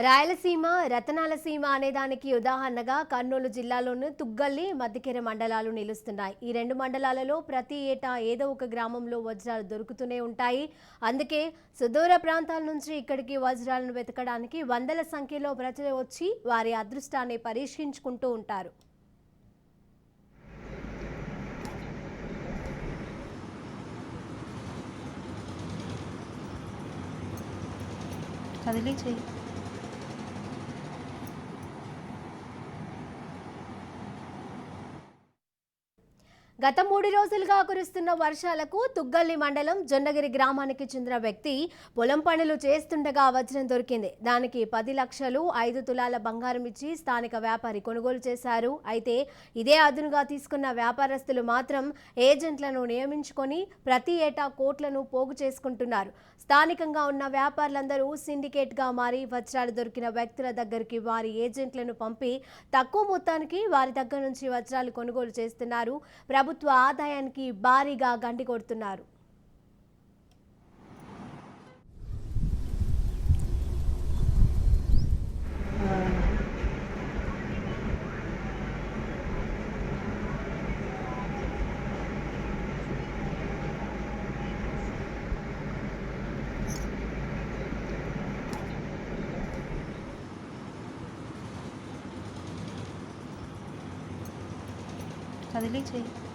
రాయలసీమ రతనాల సీమ అనేదానికి ఉదాహరణగా కర్నూలు జిల్లాలోని తుగ్గల్లి మద్దికెర మండలాలు నిలుస్తున్నాయి. ఈ రెండు మండలాలలో ప్రతి ఏటా ఏదో ఒక గ్రామంలో వజ్రాలు దొరుకుతూనే ఉంటాయి. అందుకే సుదూర ప్రాంతాల నుంచి ఇక్కడికి వజ్రాలను వెతకడానికి వందల సంఖ్యలో ప్రజలు వచ్చి వారి అదృష్టాన్ని పరీక్షించుకుంటూ ఉంటారు. కదిలీ చెయ్యి. గత 3 రోజులుగా కురుస్తున్న వర్షాలకు తుగ్గల్లి మండలం జొన్నగిరి గ్రామానికి చెందిన వ్యక్తి పొలం పనులు చేస్తుండగా వజ్రం దొరికింది. దానికి 10 లక్షలు 5 తులాల బంగారం ఇచ్చి స్థానిక వ్యాపారి కొనుగోలు చేశారు. అయితే ఇదే అదునుగా తీసుకున్న వ్యాపారస్తులు మాత్రం ఏజెంట్లను నియమించుకొని ప్రతి ఏటా కోట్లను పోగు చేసుకుంటున్నారు. స్థానికంగా ఉన్న వ్యాపారులందరూ సిండికేట్గా మారి వజ్రాలు దొరికిన వ్యక్తుల దగ్గరికి వారి ఏజెంట్లను పంపి తక్కువ మొత్తానికి వారి దగ్గర నుంచి వజ్రాలు కొనుగోలు చేస్తున్నారు. ప్రభుత్వ ఆదాయానికి భారీగా గండి కొడుతున్నారు. కదిలీ చెయ్యి.